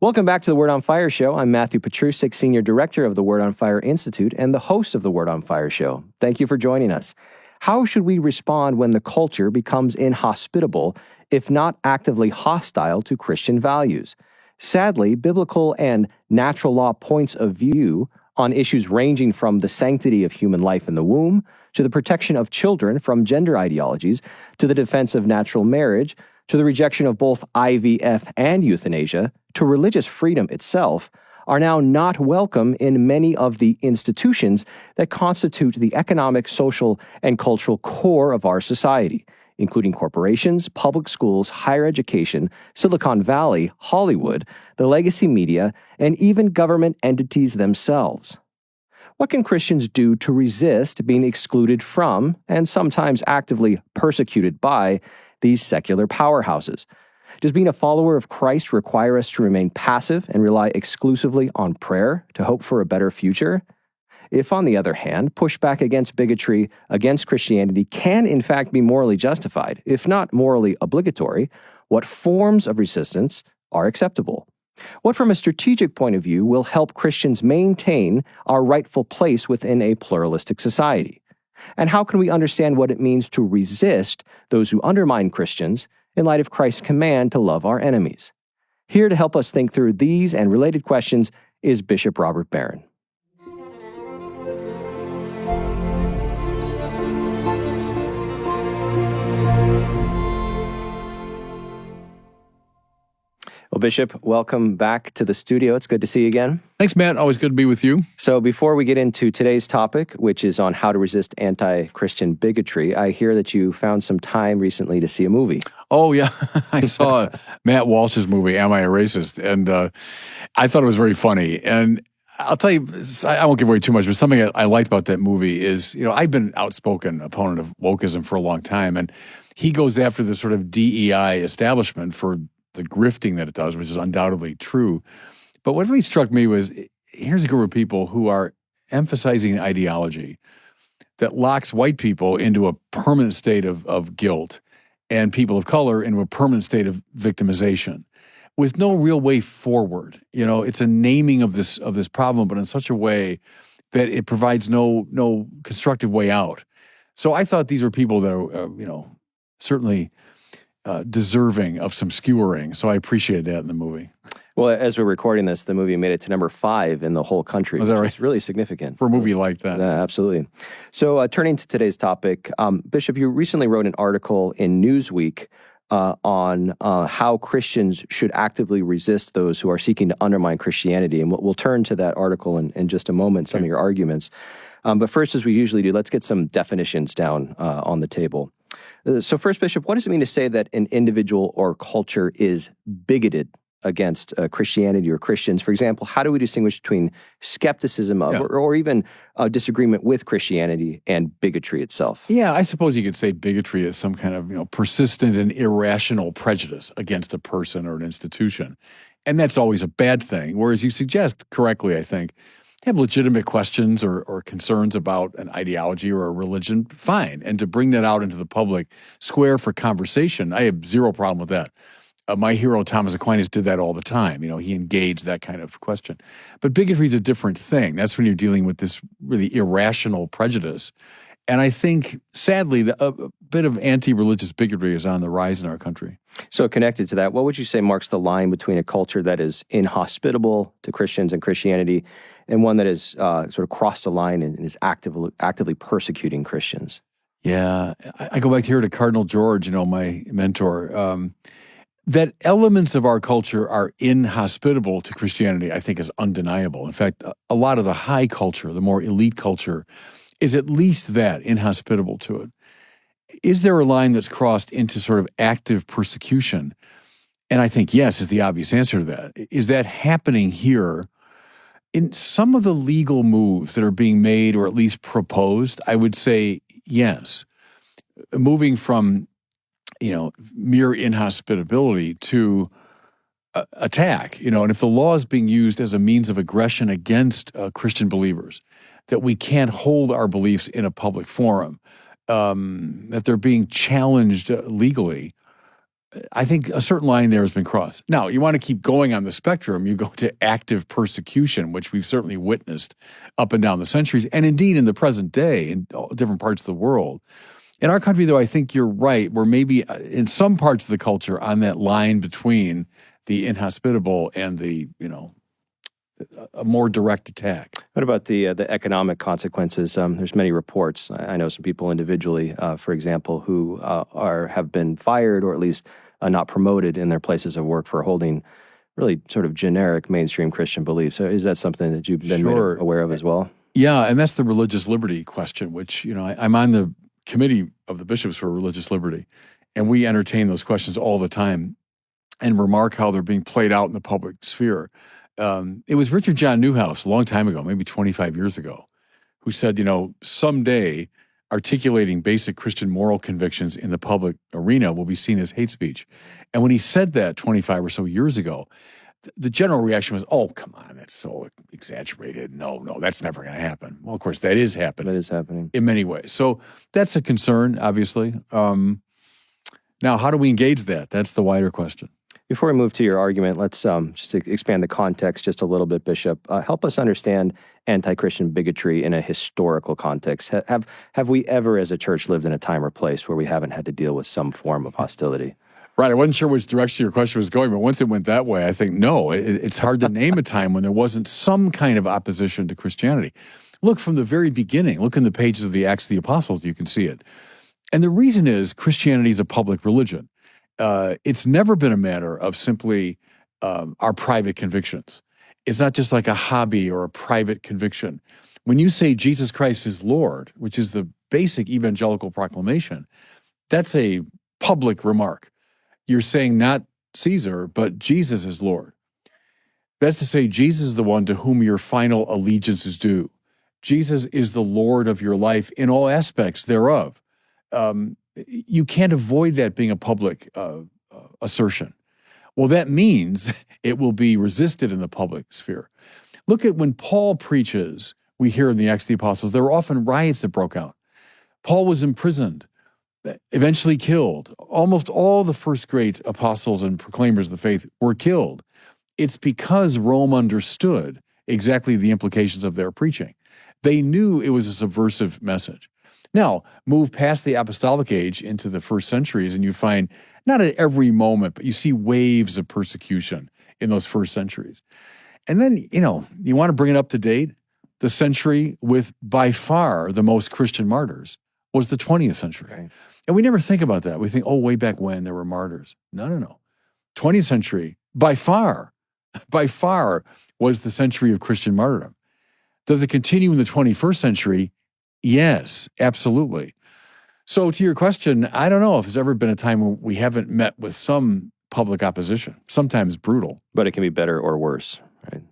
Welcome back to the Word on Fire Show. I'm Matthew Petrusik, Senior Director of the Word on Fire Institute and the host of the Word on Fire Show. Thank you for joining us. How should we respond when the culture becomes inhospitable, if not actively hostile to Christian values? Sadly, biblical and natural law points of view on issues ranging from the sanctity of human life in the womb, to the protection of children from gender ideologies, to the defense of natural marriage, to the rejection of both IVF and euthanasia, to religious freedom itself, are now not welcome in many of the institutions that constitute the economic, social, and cultural core of our society, including corporations, public schools, higher education, Silicon Valley, Hollywood, the legacy media, and even government entities themselves. What can Christians do to resist being excluded from, and sometimes actively persecuted by, these secular powerhouses? Does being a follower of Christ require us to remain passive and rely exclusively on prayer to hope for a better future? If, on the other hand, pushback against bigotry against Christianity can in fact be morally justified, if not morally obligatory, what forms of resistance are acceptable? What, from a strategic point of view, will help Christians maintain our rightful place within a pluralistic society? And how can we understand what it means to resist those who undermine Christians in light of Christ's command to love our enemies? Here to help us think through these and related questions is Bishop Robert Barron. Well, Bishop, welcome back to the studio. It's good to see you again. Thanks, Matt. Always good to be with you. So before we get into today's topic, which is on how to resist anti-Christian bigotry, I hear that you found some time recently to see a movie. Oh, yeah. I saw Matt Walsh's movie, Am I a Racist? And I thought it was very funny. And I'll tell you, I won't give away too much, but something I liked about that movie is, I've been an outspoken opponent of wokeism for a long time, and he goes after the sort of DEI establishment for the grifting that it does, which is undoubtedly true. But what really struck me was, here's a group of people who are emphasizing an ideology that locks white people into a permanent state of guilt and people of color into a permanent state of victimization with no real way forward. It's a naming of this problem, but in such a way that it provides no constructive way out. So I thought these were people that are, certainly deserving of some skewering. So I appreciated that in the movie. Well, as we're recording this, the movie made it to number 5 in the whole country. Is that right? It's really significant. For a movie like that. Absolutely. So turning to today's topic, Bishop, you recently wrote an article in Newsweek on how Christians should actively resist those who are seeking to undermine Christianity. And we'll turn to that article in just a moment, some of your arguments. But first, as we usually do, let's get some definitions down on the table. So first, Bishop, what does it mean to say that an individual or culture is bigoted against Christianity or Christians? For example, how do we distinguish between skepticism of or even disagreement with Christianity and bigotry itself? Yeah, I suppose you could say bigotry is some kind of persistent and irrational prejudice against a person or an institution. And that's always a bad thing. Whereas you suggest correctly, I think, have legitimate questions or concerns about an ideology or a religion, fine. And to bring that out into the public square for conversation, I have zero problem with that. My hero, Thomas Aquinas, did that all the time. He engaged that kind of question. But bigotry is a different thing. That's when you're dealing with this really irrational prejudice. And I think, sadly, a bit of anti-religious bigotry is on the rise in our country. So connected to that, what would you say marks the line between a culture that is inhospitable to Christians and Christianity and one that is sort of crossed a line and is actively persecuting Christians? Yeah, I go back here to Cardinal George, my mentor. That elements of our culture are inhospitable to Christianity, I think, is undeniable. In fact, a lot of the high culture, the more elite culture, is at least that, inhospitable to it. Is there a line that's crossed into sort of active persecution? And I think yes is the obvious answer to that. Is that happening here? In some of the legal moves that are being made or at least proposed, I would say yes. Moving from, mere inhospitability to attack, and if the law is being used as a means of aggression against Christian believers, that we can't hold our beliefs in a public forum, that they're being challenged legally, I think a certain line there has been crossed. Now, you want to keep going on the spectrum, you go to active persecution, which we've certainly witnessed up and down the centuries, and indeed in the present day in different parts of the world. In our country, though, I think you're right. We're maybe in some parts of the culture on that line between the inhospitable and the, a more direct attack. What about the economic consequences? There's many reports. I know some people individually, for example, who have been fired or at least not promoted in their places of work for holding really sort of generic mainstream Christian beliefs. So is that something that you've been made aware of as well? Yeah, and that's the religious liberty question, which, I'm on the committee of the bishops for religious liberty, and we entertain those questions all the time and remark how they're being played out in the public sphere. It was Richard John Newhouse a long time ago, maybe 25 years ago, who said, someday articulating basic Christian moral convictions in the public arena will be seen as hate speech. And when he said that 25 or so years ago, the general reaction was, oh, come on, that's so exaggerated. No, that's never going to happen. Well, of course, that is happening. That is happening. In many ways. So that's a concern, obviously. Now, how do we engage that? That's the wider question. Before we move to your argument, let's just expand the context just a little bit, Bishop. Help us understand anti-Christian bigotry in a historical context. Have we ever, as a church, lived in a time or place where we haven't had to deal with some form of hostility? Right. I wasn't sure which direction your question was going, but once it went that way, I think, no, it's hard to name a time when there wasn't some kind of opposition to Christianity. Look, from the very beginning, look in the pages of the Acts of the Apostles, you can see it. And the reason is Christianity is a public religion. It's never been a matter of simply our private convictions. It's not just like a hobby or a private conviction. When you say Jesus Christ is Lord, which is the basic evangelical proclamation, that's a public remark. You're saying not Caesar, but Jesus is Lord. That's to say Jesus is the one to whom your final allegiance is due. Jesus is the Lord of your life in all aspects thereof. You can't avoid that being a public assertion. Well, that means it will be resisted in the public sphere. Look at when Paul preaches, we hear in the Acts of the Apostles, there were often riots that broke out. Paul was imprisoned, eventually killed. Almost all the first great apostles and proclaimers of the faith were killed. It's because Rome understood exactly the implications of their preaching. They knew it was a subversive message. Now, move past the apostolic age into the first centuries, and you find, not at every moment, but you see waves of persecution in those first centuries. And then, you want to bring it up to date? The century with by far the most Christian martyrs was the 20th century. Right. And we never think about that. We think, way back when there were martyrs. No. 20th century, by far, was the century of Christian martyrdom. Does it continue in the 21st century? Yes, absolutely. So to your question, I don't know if there's ever been a time when we haven't met with some public opposition, sometimes brutal. But it can be better or worse, right?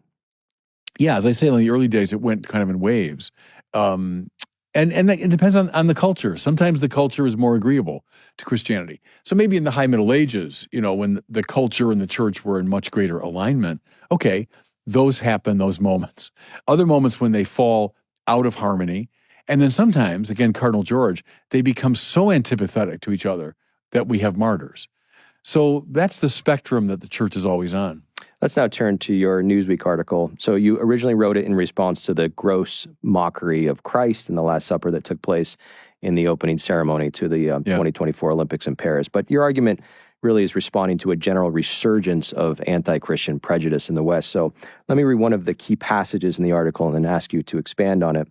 Yeah, as I say, in the early days, it went kind of in waves. And it depends on the culture. Sometimes the culture is more agreeable to Christianity. So maybe in the High Middle Ages, when the culture and the church were in much greater alignment, okay, those happen, those moments. Other moments when they fall out of harmony. And then sometimes, again, Cardinal George, they become so antipathetic to each other that we have martyrs. So that's the spectrum that the church is always on. Let's now turn to your Newsweek article. So you originally wrote it in response to the gross mockery of Christ in the Last Supper that took place in the opening ceremony to the 2024 Olympics in Paris. But your argument really is responding to a general resurgence of anti-Christian prejudice in the West. So let me read one of the key passages in the article and then ask you to expand on it.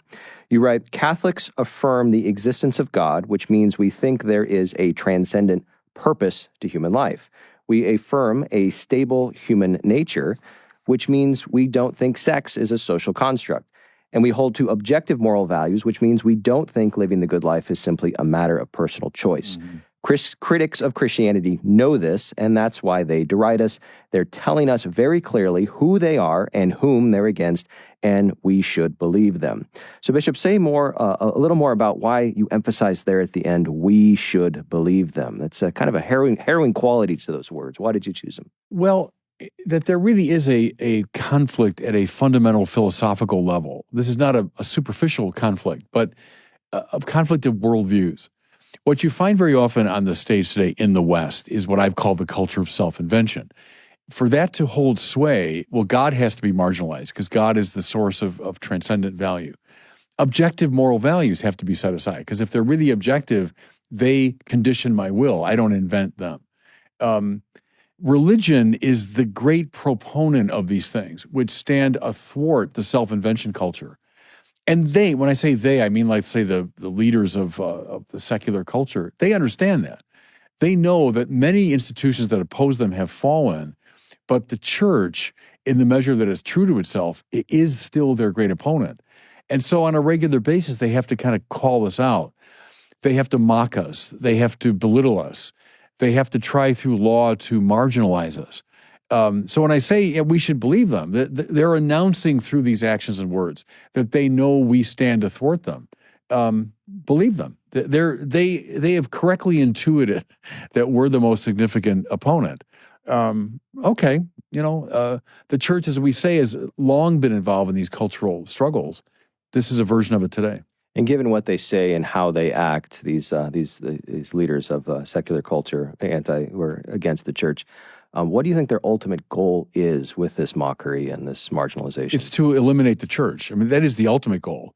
You write, Catholics affirm the existence of God, which means we think there is a transcendent purpose to human life. We affirm a stable human nature, which means we don't think sex is a social construct. And we hold to objective moral values, which means we don't think living the good life is simply a matter of personal choice. Mm-hmm. Critics of Christianity know this, and that's why they deride us. They're telling us very clearly who they are and whom they're against, and we should believe them. So, Bishop, say more, a little more about why you emphasize there at the end, we should believe them. It's a kind of a harrowing quality to those words. Why did you choose them? Well, that there really is a conflict at a fundamental philosophical level. This is not a superficial conflict, but a conflict of worldviews. What you find very often on the stage today in the West is what I've called the culture of self-invention. For that to hold sway, well, God has to be marginalized because God is the source of transcendent value. Objective moral values have to be set aside because if they're really objective, they condition my will. I don't invent them. Religion is the great proponent of these things, which stand athwart the self-invention culture. And they, when I say they, I mean, like, say, the leaders of the secular culture, they understand that. They know that many institutions that oppose them have fallen, but the church, in the measure that is true to itself, it is still their great opponent. And so on a regular basis, they have to kind of call us out. They have to mock us. They have to belittle us. They have to try through law to marginalize us. So when I say we should believe them, they're announcing through these actions and words that they know we stand athwart them. Believe them. They have correctly intuited that we're the most significant opponent. Okay, the church, as we say, has long been involved in these cultural struggles. This is a version of it today. And given what they say and how they act, these leaders of secular culture, or against the church, what do you think their ultimate goal is with this mockery and this marginalization? It's to eliminate the church. I mean, that is the ultimate goal.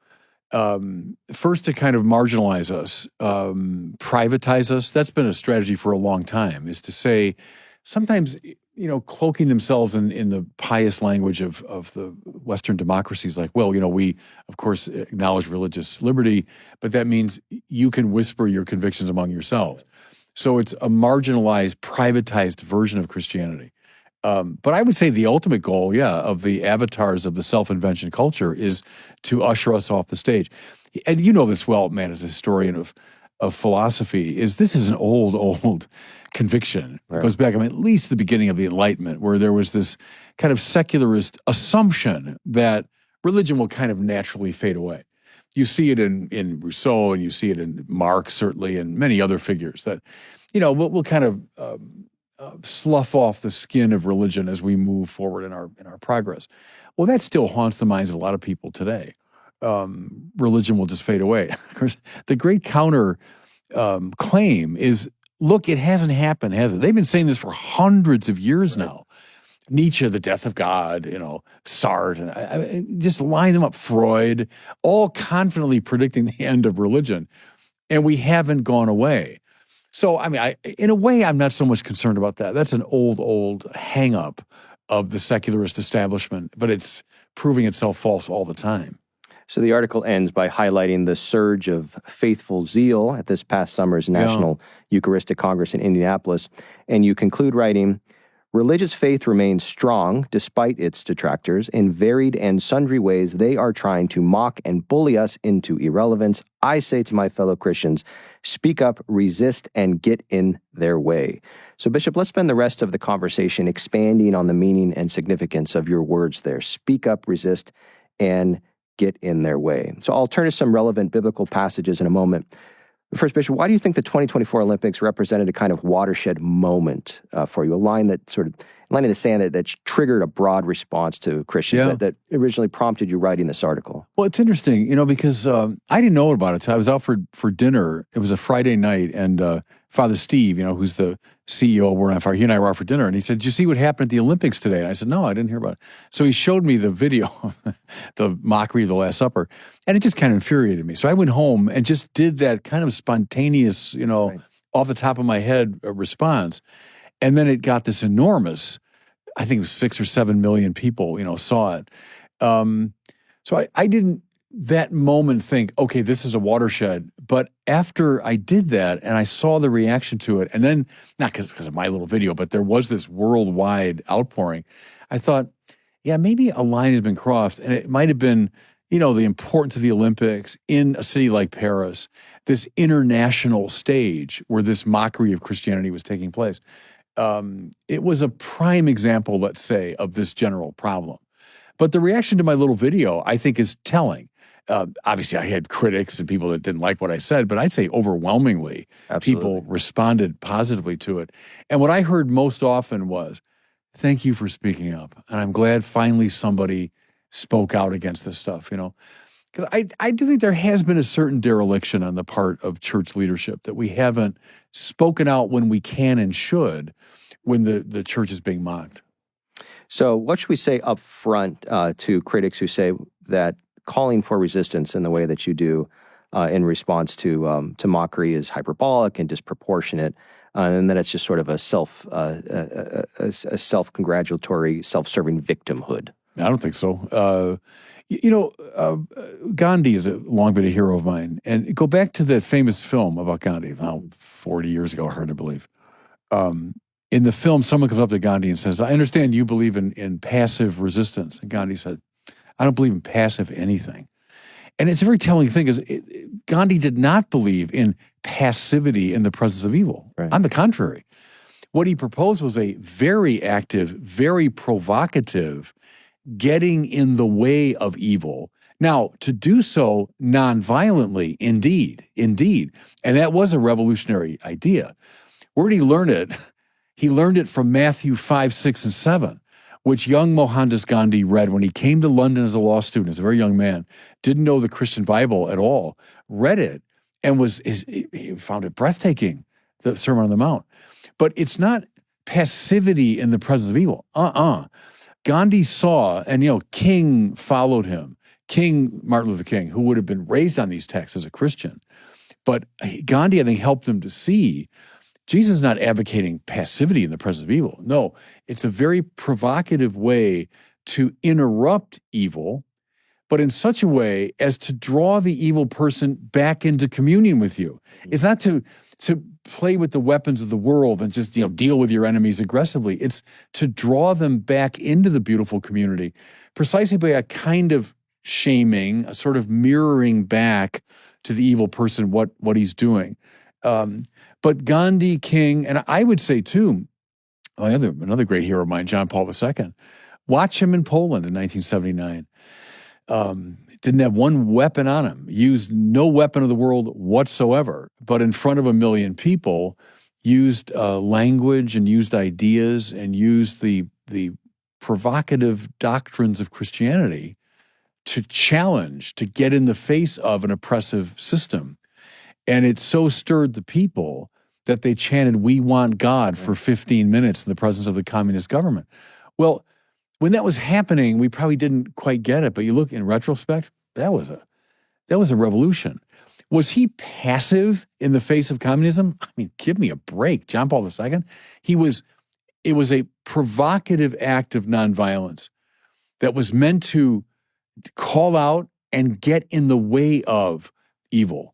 First, to kind of marginalize us, privatize us. That's been a strategy for a long time, is to say, sometimes, cloaking themselves in the pious language of the Western democracies, like, well, we, of course, acknowledge religious liberty, but that means you can whisper your convictions among yourselves. So it's a marginalized, privatized version of Christianity. But I would say the ultimate goal, of the avatars of the self-invention culture is to usher us off the stage. And you know this well, man, as a historian of philosophy, this is an old conviction. Right. It goes back, at least the beginning of the Enlightenment, where there was this kind of secularist assumption that religion will kind of naturally fade away. You see it in Rousseau, and you see it in Marx, certainly, and many other figures that, we'll kind of slough off the skin of religion as we move forward in our progress. Well, that still haunts the minds of a lot of people today. Religion will just fade away. Of course, the great counter claim is, look, it hasn't happened, has it? They've been saying this for hundreds of years now. Nietzsche, the death of God, Sartre, and just line them up, Freud, all confidently predicting the end of religion. And we haven't gone away. So, in a way, I'm not so much concerned about that. That's an old hang-up of the secularist establishment, but it's proving itself false all the time. So the article ends by highlighting the surge of faithful zeal at this past summer's National Eucharistic Congress in Indianapolis. And you conclude writing, religious faith remains strong despite its detractors. In varied and sundry ways, they are trying to mock and bully us into irrelevance. I say to my fellow Christians, speak up, resist, and get in their way. So, Bishop, let's spend the rest of the conversation expanding on the meaning and significance of your words there. Speak up, resist, and get in their way. So I'll turn to some relevant biblical passages in a moment. First, Bishop, why do you think the 2024 Olympics represented a kind of watershed moment for you? A line in the sand that triggered a broad response to Christians that originally prompted you writing this article. Well, it's interesting, because I didn't know about it. I was out for dinner. It was a Friday night, and Father Steve, who's the CEO of Word on Fire, he and I were out for dinner, and he said, "Did you see what happened at the Olympics today?" And I said, "No, I didn't hear about it." So he showed me the video of the mockery of the Last Supper, and it just kind of infuriated me. So I went home and just did that kind of spontaneous, off the top of my head response. And then it got this enormous, I think it was 6 or 7 million people, saw it. So I didn't that moment think, okay, this is a watershed. But after I did that and I saw the reaction to it, and then, not because of my little video, but there was this worldwide outpouring, I thought, yeah, maybe a line has been crossed. And it might have been, the importance of the Olympics in a city like Paris, this international stage where this mockery of Christianity was taking place. It was a prime example, let's say, of this general problem. But the reaction to my little video, I think, is telling. Obviously, I had critics and people that didn't like what I said, but I'd say overwhelmingly, people responded positively to it. And what I heard most often was, thank you for speaking up. And I'm glad finally somebody spoke out against this stuff, Because I do think there has been a certain dereliction on the part of church leadership that we haven't spoken out when we can and should when the church is being mocked. So what should we say up front to critics who say that calling for resistance in the way that you do in response to mockery is hyperbolic and disproportionate, and that it's just sort of a self-congratulatory, self-serving victimhood? I don't think so. Gandhi is long been a hero of mine. And go back to the famous film about Gandhi, now 40 years ago, hard to believe. In the film, someone comes up to Gandhi and says, I understand you believe in passive resistance. And Gandhi said, I don't believe in passive anything. And it's a very telling thing because Gandhi did not believe in passivity in the presence of evil. Right. On the contrary, what he proposed was a very active, very provocative getting in the way of evil. Now, to do so nonviolently, indeed. And that was a revolutionary idea. Where did he learn it? He learned it from Matthew 5, 6, and 7, which young Mohandas Gandhi read when he came to London as a law student, as a very young man, didn't know the Christian Bible at all, read it, and he found it breathtaking, the Sermon on the Mount. But it's not passivity in the presence of evil. Gandhi saw, and King followed him. King Martin Luther King, who would have been raised on these texts as a Christian. But Gandhi, I think, helped him to see Jesus is not advocating passivity in the presence of evil. No, it's a very provocative way to interrupt evil, but in such a way as to draw the evil person back into communion with you. It's not to play with the weapons of the world and just deal with your enemies aggressively. It's to draw them back into the beautiful community, precisely by a kind of shaming, a sort of mirroring back to the evil person what he's doing. But Gandhi, King, and I would say too, another great hero of mine, John Paul II. Watch him in Poland in 1979. Didn't have one weapon on him, used no weapon of the world whatsoever, but in front of 1 million people, used language and used ideas and used the provocative doctrines of Christianity to challenge, to get in the face of an oppressive system. And it so stirred the people that they chanted, "We want God," for 15 minutes in the presence of the communist government. Well, when that was happening, we probably didn't quite get it. But you look in retrospect, that was a revolution. Was he passive in the face of communism? I mean, give me a break. John Paul II, it was a provocative act of nonviolence that was meant to call out and get in the way of evil.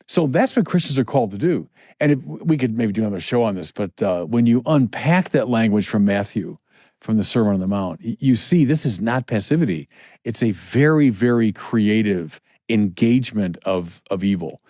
So that's what Christians are called to do. And we could maybe do another show on this, but when you unpack that language from Matthew, from the Sermon on the Mount, you see this is not passivity. It's a very, very creative engagement of evil.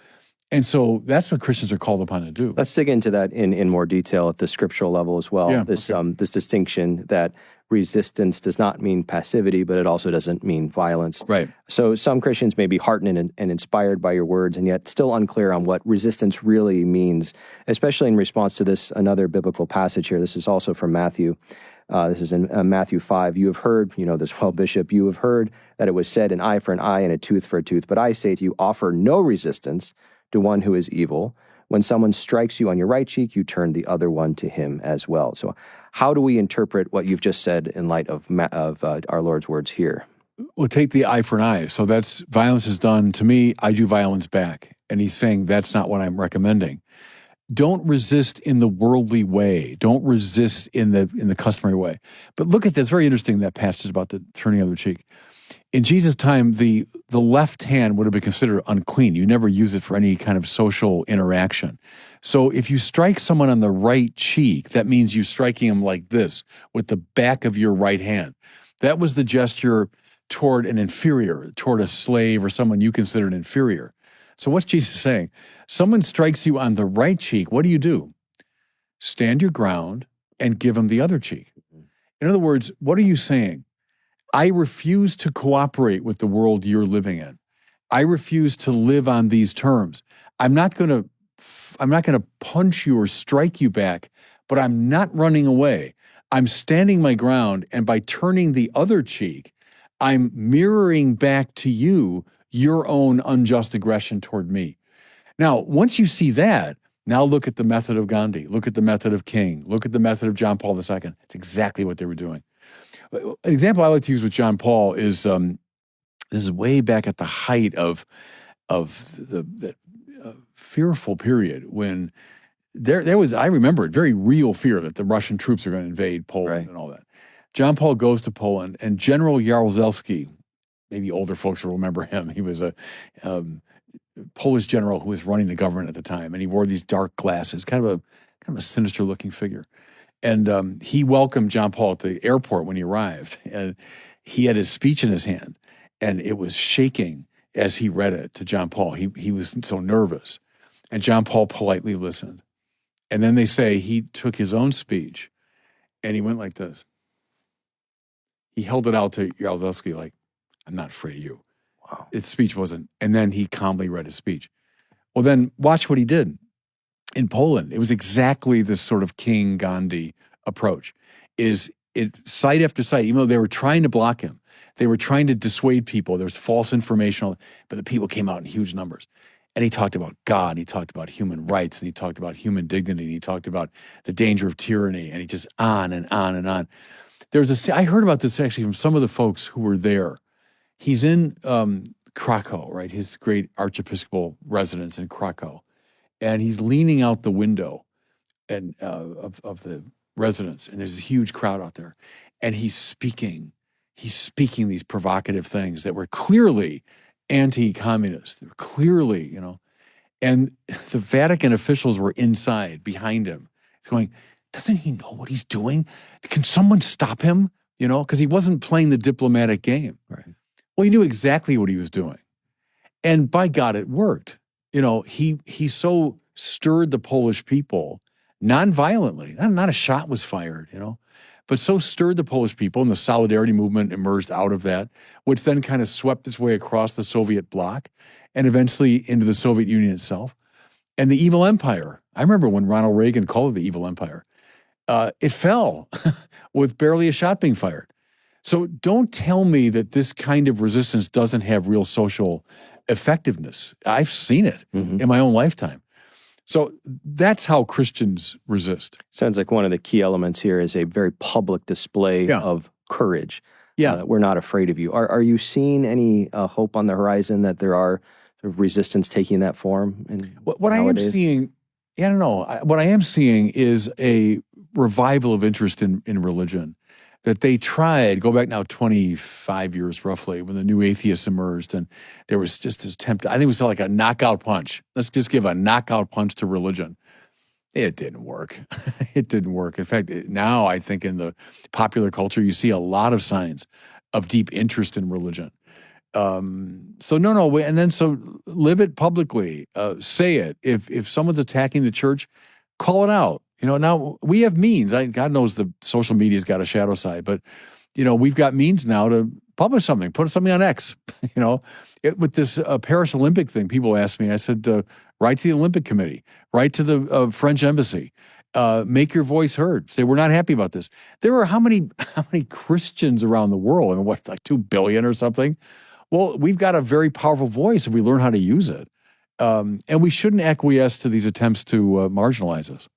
And so that's what Christians are called upon to do. Let's dig into that in more detail at the scriptural level as well. Yeah, this distinction that resistance does not mean passivity, but it also doesn't mean violence. Right. So some Christians may be heartened and inspired by your words, and yet still unclear on what resistance really means, especially in response to this another biblical passage here. This is also from Matthew. This is in Matthew 5. You have heard, you know this well, Bishop, you have heard that it was said, an eye for an eye and a tooth for a tooth. But I say to you, offer no resistance to one who is evil. When someone strikes you on your right cheek, you turn the other one to him as well. So how do we interpret what you've just said in light of our Lord's words here? Well, take the eye for an eye. So that's violence is done to me, I do violence back. And he's saying that's not what I'm recommending. Don't resist in the worldly way. Don't resist in the customary way. But look at this, very interesting, that passage about the turning of the cheek. In Jesus' time, the left hand would have been considered unclean. You never use it for any kind of social interaction. So if you strike someone on the right cheek, that means you're striking them like this, with the back of your right hand. That was the gesture toward an inferior, toward a slave or someone you considered inferior. So what's Jesus saying? Someone strikes you on the right cheek, what do? Stand your ground and give them the other cheek. In other words, what are you saying? I refuse to cooperate with the world you're living in. I refuse to live on these terms. I'm not going to punch you or strike you back, but I'm not running away. I'm standing my ground, and by turning the other cheek, I'm mirroring back to you your own unjust aggression toward me. Now, once you see that, now look at the method of Gandhi, look at the method of King, look at the method of John Paul II. It's exactly what they were doing. An example I like to use with John Paul is this is way back at the height of the fearful period when there was, I remember it, very real fear that the Russian troops are going to invade Poland and all that. John Paul goes to Poland, and General Jaruzelski, maybe older folks will remember him. He was a Polish general who was running the government at the time, and he wore these dark glasses, kind of a sinister looking figure. And he welcomed John Paul at the airport when he arrived, and he had his speech in his hand, and it was shaking as he read it to John Paul. He was so nervous, and John Paul politely listened. And then they say he took his own speech, and he went like this. He held it out to Jaruzelski like, I'm not afraid of you. Wow. His speech wasn't. And then he calmly read his speech. Well, then watch what he did. In Poland, it was exactly this sort of King Gandhi approach. Site after site, even though they were trying to block him, they were trying to dissuade people. There was false information, but the people came out in huge numbers. And he talked about God, and he talked about human rights, and he talked about human dignity, and he talked about the danger of tyranny, and he just on and on and on. I heard about this actually from some of the folks who were there. He's in Krakow, right? His great archiepiscopal residence in Krakow. And he's leaning out the window and of the residence, and there's a huge crowd out there. And he's speaking these provocative things that were clearly anti-communist. They were clearly, and the Vatican officials were inside behind him going, doesn't he know what he's doing? Can someone stop him? Because he wasn't playing the diplomatic game. Right. Well, he knew exactly what he was doing. And by God, it worked. He so stirred the Polish people non-violently. Not a shot was fired, but so stirred the Polish people, and the Solidarity movement emerged out of that, which then kind of swept its way across the Soviet bloc and eventually into the Soviet Union itself. And the evil empire, I remember when Ronald Reagan called it the evil empire, it fell with barely a shot being fired. So don't tell me that this kind of resistance doesn't have real social effectiveness. I've seen it in my own lifetime. So that's how Christians resist. Sounds like one of the key elements here is a very public display of courage. Yeah. We're not afraid of you. Are you seeing any hope on the horizon that there are sort of resistance taking that form? What I am seeing, I don't know. What I am seeing is a revival of interest in religion. That they tried, go back now 25 years roughly, when the new atheists emerged, and there was just this attempt, I think it was like a knockout punch. Let's just give a knockout punch to religion. It didn't work. It didn't work. In fact, now I think in the popular culture, you see a lot of signs of deep interest in religion. So live it publicly. Say it. If someone's attacking the church, call it out. Now we have means. God knows the social media's got a shadow side, but we've got means now to publish something, put something on X. With this Paris Olympic thing, people asked me. I said, write to the Olympic Committee, write to the French embassy, make your voice heard. Say we're not happy about this. There are how many Christians around the world? I mean, like 2 billion or something. Well, we've got a very powerful voice if we learn how to use it, and we shouldn't acquiesce to these attempts to marginalize us.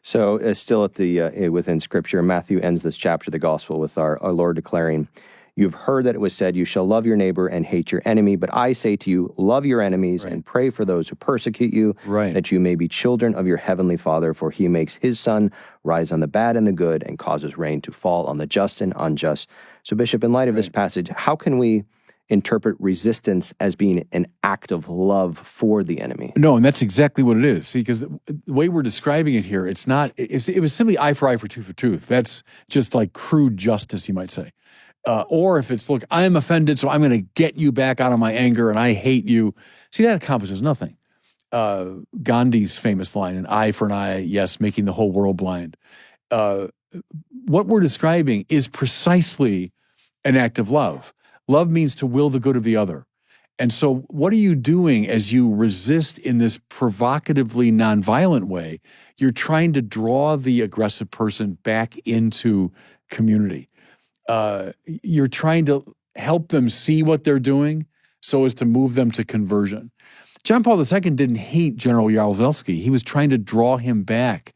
So still at the within Scripture, Matthew ends this chapter of the Gospel with our Lord declaring, "You've heard that it was said, you shall love your neighbor and hate your enemy. But I say to you, love your enemies and pray for those who persecute you, that you may be children of your heavenly Father. For he makes his sun rise on the bad and the good and causes rain to fall on the just and unjust." So Bishop, in light of this passage, how can we interpret resistance as being an act of love for the enemy? No, and that's exactly what it is. See, because the way we're describing it here, it was simply eye for eye for tooth. That's just like crude justice, you might say. Or if it's, look, I'm offended, so I'm going to get you back out of my anger and I hate you. See, that accomplishes nothing. Gandhi's famous line, an eye for an eye, yes, making the whole world blind. What we're describing is precisely an act of love. Love means to will the good of the other. And so what are you doing as you resist in this provocatively nonviolent way? You're trying to draw the aggressive person back into community. You're trying to help them see what they're doing so as to move them to conversion. John Paul II didn't hate General Jaruzelski. He was trying to draw him back.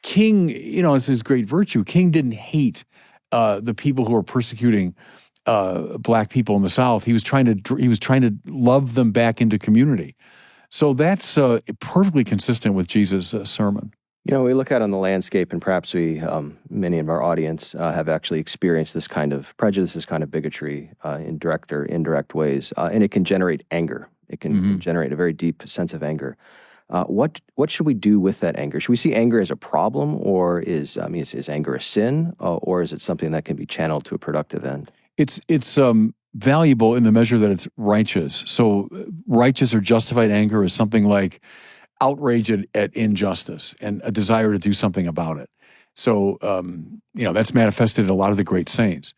King, it's his great virtue. King didn't hate the people who were persecuting black people in the South. He was trying to love them back into community. So that's perfectly consistent with Jesus' sermon. We look out on the landscape, and perhaps many of our audience have actually experienced this kind of prejudice, this kind of bigotry in direct or indirect ways, and it can generate anger. It can generate a very deep sense of anger. What should we do with that anger? Should we see anger as a problem, or is anger a sin, or is it something that can be channeled to a productive end? It's valuable in the measure that it's righteous. So righteous or justified anger is something like outrage at injustice and a desire to do something about it. So, that's manifested in a lot of the great saints.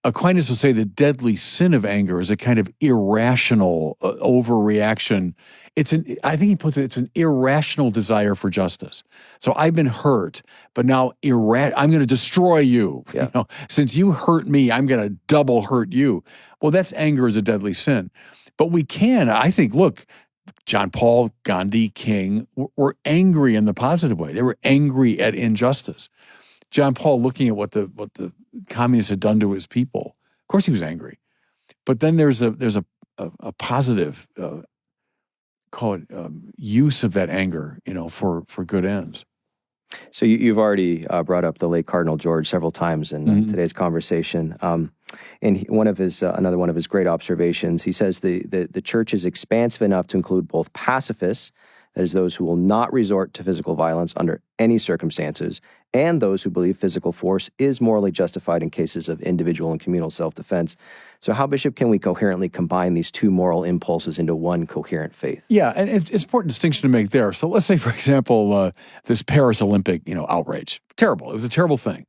Aquinas will say the deadly sin of anger is a kind of irrational overreaction. I think he puts it's an irrational desire for justice. So I've been hurt, but now I'm going to destroy you. Yeah. Since you hurt me, I'm going to double hurt you. Well, that's anger is a deadly sin. But we can, I think, look, John Paul, Gandhi, King were angry in the positive way. They were angry at injustice. John Paul, looking at what the communists had done to his people, of course he was angry. But then there's a positive, call it use of that anger, for good ends. So you've already brought up the late Cardinal George several times in today's conversation. And another one of his great observations, he says the church is expansive enough to include both pacifists, that is, those who will not resort to physical violence under any circumstances, and those who believe physical force is morally justified in cases of individual and communal self-defense. So how, Bishop, can we coherently combine these two moral impulses into one coherent faith? Yeah, and it's an important distinction to make there. So let's say, for example, this Paris Olympic, outrage. Terrible. It was a terrible thing.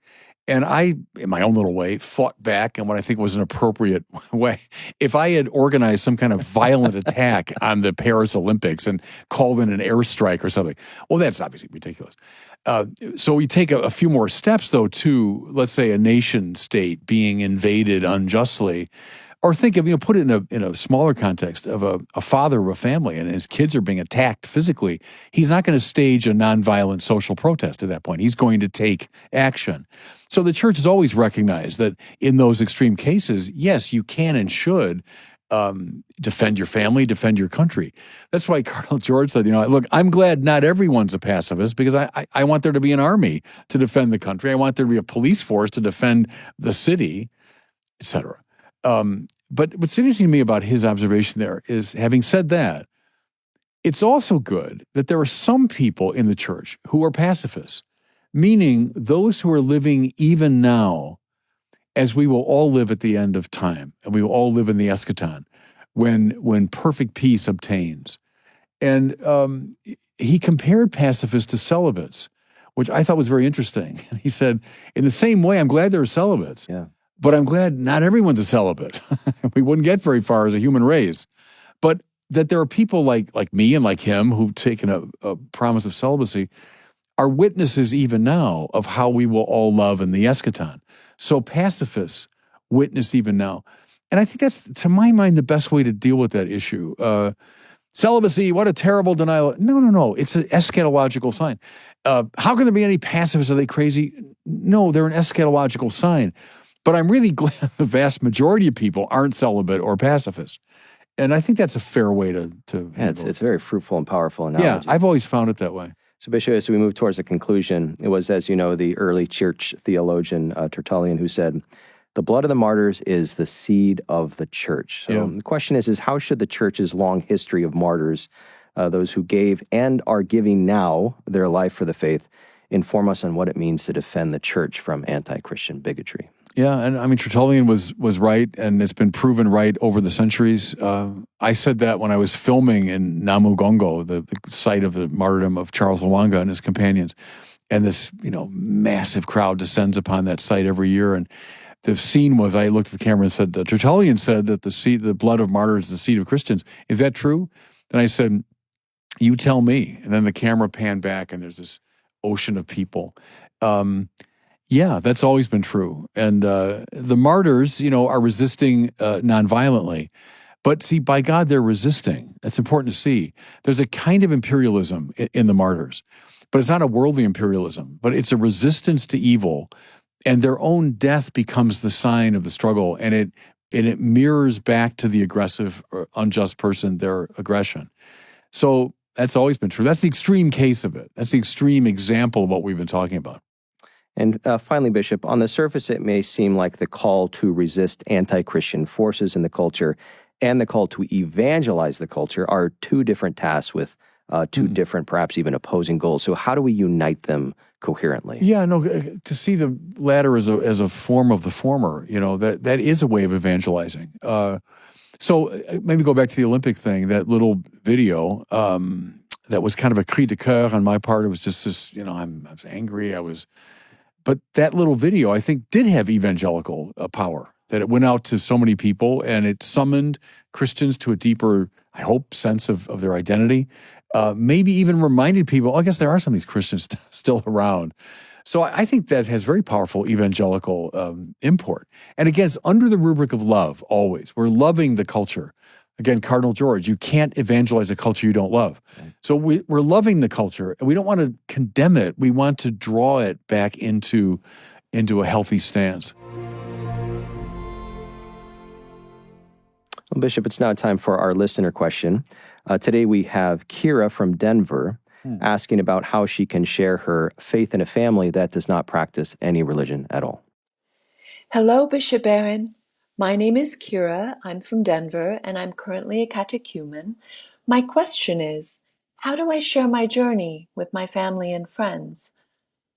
And I, in my own little way, fought back in what I think was an appropriate way. If I had organized some kind of violent attack on the Paris Olympics and called in an airstrike or something, well, that's obviously ridiculous. So we take a few more steps, though, to, let's say, a nation state being invaded unjustly. Or think of, put it in a smaller context of a father of a family and his kids are being attacked physically. He's not going to stage a nonviolent social protest at that point. He's going to take action. So the church has always recognized that in those extreme cases, yes, you can and should defend your family, defend your country. That's why Cardinal George said, look, I'm glad not everyone's a pacifist because I want there to be an army to defend the country. I want there to be a police force to defend the city, et cetera. But what's interesting to me about his observation there is, having said that, it's also good that there are some people in the church who are pacifists, meaning those who are living even now as we will all live at the end of time, and we will all live in the eschaton when perfect peace obtains. And he compared pacifists to celibates, which I thought was very interesting. And he said, in the same way, I'm glad there are celibates. Yeah. But I'm glad not everyone's a celibate. We wouldn't get very far as a human race. But that there are people like me and like him who've taken a promise of celibacy are witnesses even now of how we will all love in the eschaton. So pacifists witness even now. And I think that's, to my mind, the best way to deal with that issue. Celibacy, what a terrible denial. No. It's an eschatological sign. How can there be any pacifists? Are they crazy? No, they're an eschatological sign. But I'm really glad the vast majority of people aren't celibate or pacifists. And I think that's a fair way to yeah, it's a very fruitful and powerful analogy. Yeah, I've always found it that way. So, Bishop, as we move towards a conclusion, it was, as you know, the early church theologian Tertullian who said, the blood of the martyrs is the seed of the church. So the question is how should the church's long history of martyrs, those who gave and are giving now their life for the faith, inform us on what it means to defend the church from anti-Christian bigotry? Yeah, and I mean, Tertullian was right, and it's been proven right over the centuries. I said that when I was filming in Namugongo, the site of the martyrdom of Charles Lwanga and his companions, and this massive crowd descends upon that site every year. And the scene was, I looked at the camera and said, Tertullian said that the blood of martyrs is the seed of Christians. Is that true? Then I said, you tell me. And then the camera panned back, and there's this ocean of people. Yeah, that's always been true. And the martyrs, are resisting nonviolently. But see, by God, they're resisting. That's important to see. There's a kind of imperialism in the martyrs, but it's not a worldly imperialism, but it's a resistance to evil, and their own death becomes the sign of the struggle, and it mirrors back to the aggressive or unjust person their aggression. So that's always been true. That's the extreme case of it. That's the extreme example of what we've been talking about. And finally, Bishop, on the surface, it may seem like the call to resist anti-Christian forces in the culture and the call to evangelize the culture are two different tasks with two different, perhaps even opposing goals. So how do we unite them coherently? Yeah, no, to see the latter as a form of the former, that is a way of evangelizing. So maybe go back to the Olympic thing, that little video that was kind of a cri de coeur on my part. It was just this, I was angry. But that little video, I think, did have evangelical power, that it went out to so many people and it summoned Christians to a deeper, I hope, sense of their identity. Maybe even reminded people, I guess there are some of these Christians still around. So I think that has very powerful evangelical import. And again, it's under the rubric of love always. We're loving the culture. Again, Cardinal George, you can't evangelize a culture you don't love. So we're loving the culture, and we don't want to condemn it. We want to draw it back into a healthy stance. Well, Bishop, it's now time for our listener question. Today we have Kira from Denver asking about how she can share her faith in a family that does not practice any religion at all. Hello, Bishop Barron. My name is Kira. I'm from Denver, and I'm currently a catechumen. My question is, how do I share my journey with my family and friends?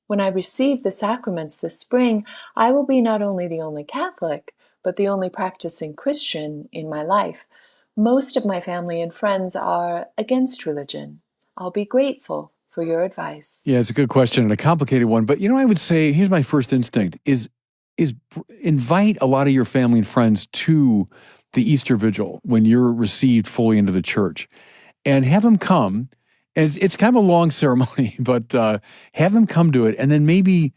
When I receive the sacraments this spring, I will be not only the only Catholic, but the only practicing Christian in my life. Most of my family and friends are against religion. I'll be grateful for your advice. Yeah, it's a good question and a complicated one. But, I would say, here's my first instinct, is invite a lot of your family and friends to the Easter Vigil when you're received fully into the church, and have them come. And it's kind of a long ceremony, but have them come to it, and then maybe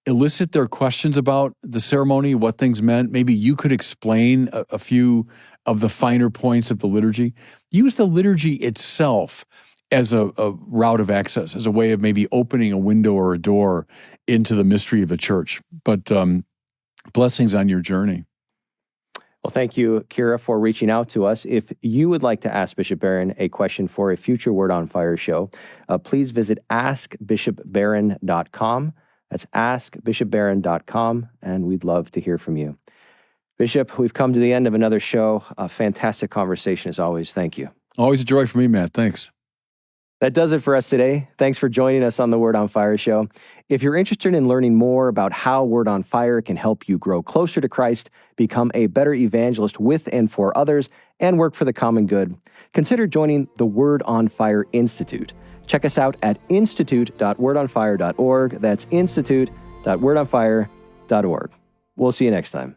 elicit their questions about the ceremony, what things meant. Maybe you could explain a few of the finer points of the liturgy. Use the liturgy itself as a route of access, as a way of maybe opening a window or a door into the mystery of the church. But blessings on your journey. Well, thank you, Kira, for reaching out to us. If you would like to ask Bishop Barron a question for a future Word on Fire show, please visit askbishopbarron.com. That's askbishopbarron.com, and we'd love to hear from you. Bishop, we've come to the end of another show. A fantastic conversation as always. Thank you. Always a joy for me, Matt. Thanks. That does it for us today. Thanks for joining us on the Word on Fire show. If you're interested in learning more about how Word on Fire can help you grow closer to Christ, become a better evangelist with and for others, and work for the common good, consider joining the Word on Fire Institute. Check us out at institute.wordonfire.org. That's institute.wordonfire.org. We'll see you next time.